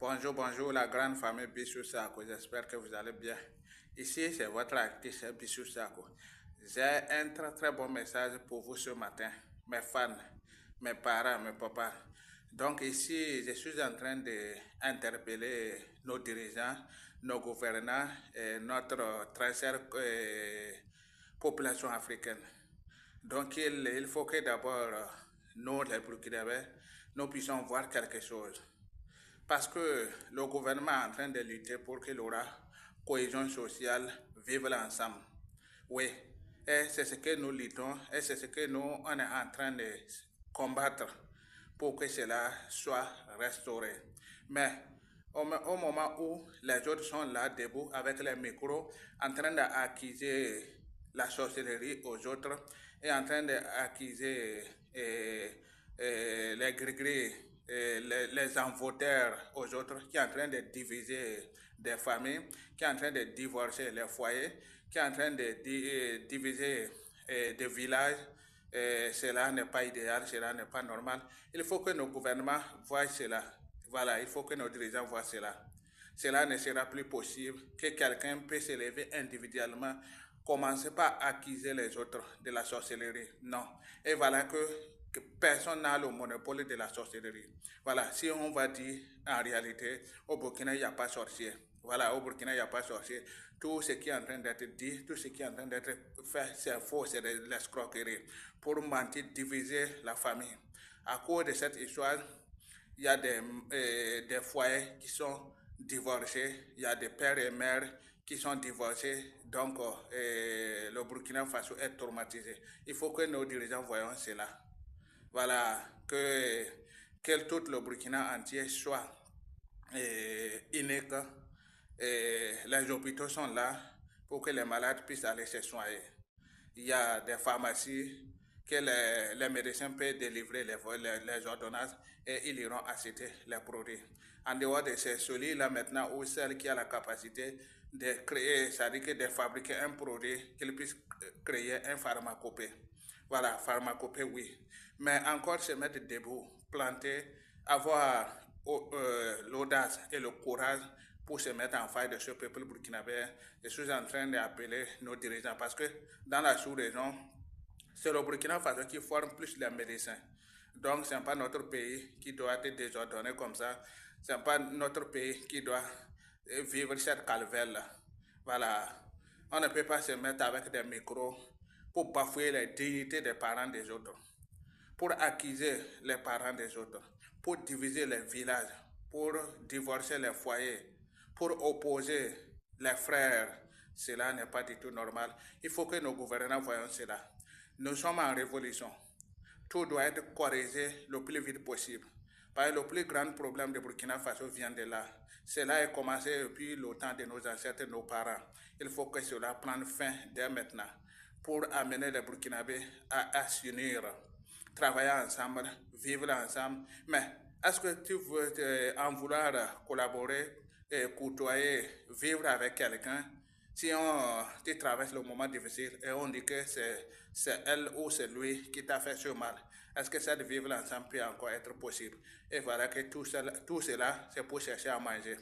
Bonjour, bonjour la grande famille Bissou Sako, j'espère que vous allez bien. Ici, c'est votre artiste Bissou Sako. J'ai un très bon message pour vous ce matin, mes fans, mes parents, mes papas. Donc ici, je suis en train d'interpeller nos dirigeants, nos gouvernants et notre très chère population africaine. Donc il faut que d'abord, nous les Burkinabés, nous puissions voir quelque chose. Parce que le gouvernement est en train de lutter pour que la cohésion sociale vive ensemble. Oui, et c'est ce que nous luttons et c'est ce que nous on est en train de combattre pour que cela soit restauré. Mais au moment où les autres sont là debout avec les micros en train d'accuser la sorcellerie aux autres et en train d'accuser les gris-gris, les envoûteurs aux autres, qui est en train de diviser des familles, qui est en train de divorcer les foyers, qui est en train de diviser des villages. Cela n'est pas idéal, cela n'est pas normal. Il faut que nos gouvernements voient cela. Voilà, il faut que nos dirigeants voient cela. Cela ne sera plus possible que quelqu'un puisse se lever individuellement, commencer par accuser les autres de la sorcellerie. Non. Et voilà que personne n'a le monopole de la sorcellerie. Voilà, si on va dire en réalité, au Burkina, il n'y a pas sorcier. Voilà, au Burkina, il n'y a pas sorcier. Tout ce qui est en train d'être dit, tout ce qui est en train d'être fait, c'est faux, c'est de l'escroquerie. Pour mentir, diviser la famille. À cause de cette histoire, il y a des foyers qui sont divorcés, il y a des pères et mères qui sont divorcés, donc le Burkina Faso est traumatisé. Il faut que nos dirigeants voyons cela. Voilà, que tout le Burkina entier soit unique. Les hôpitaux sont là pour que les malades puissent aller se soigner. Il y a des pharmacies que les médecins peuvent délivrer les ordonnances et ils iront acheter les produits. En dehors de celui-là maintenant, ou celle qui a la capacité de créer, c'est-à-dire que de fabriquer un produit, qu'il puisse créer un pharmacopée. Voilà, pharmacopée, oui. Mais encore se mettre debout, planter, avoir l'audace et le courage pour se mettre en faille de ce peuple burkinabé. Je suis en train d'appeler nos dirigeants parce que dans la sous-région, c'est le Burkina Faso qui forme plus les médecins. Donc, ce n'est pas notre pays qui doit être désordonné comme ça. Ce n'est pas notre pays qui doit vivre cette calvaire-là. Voilà. On ne peut pas se mettre avec des micros pour bafouer les dignités des parents des autres, pour accuser les parents des autres, pour diviser les villages, pour divorcer les foyers, pour opposer les frères. Cela n'est pas du tout normal. Il faut que nos gouvernants voyons cela. Nous sommes en révolution. Tout doit être corrigé le plus vite possible. Parce que le plus grand problème de Burkina Faso vient de là. Cela a commencé depuis le temps de nos ancêtres et nos parents. Il faut que cela prenne fin dès maintenant pour amener les Burkinabés à s'unir, travailler ensemble, vivre ensemble. Mais est-ce que tu veux en vouloir collaborer, côtoyer, vivre avec quelqu'un? Si tu traverses le moment difficile et on dit que c'est elle ou c'est lui qui t'a fait ce mal, est-ce que ça de vivre ensemble peut encore être possible? Et voilà que tout cela c'est pour chercher à manger.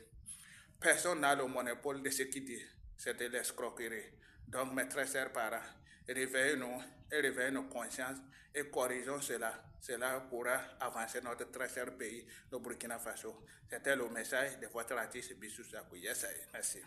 Personne n'a le monopole de ce qu'il dit. C'est de l'escroquerie. Donc, mes très chers parents, réveillez-nous et réveillez nos consciences et corrigeons cela. Cela pourra avancer notre très cher pays, le Burkina Faso. C'était le message de votre artiste Bissou Sakou. Yes, merci.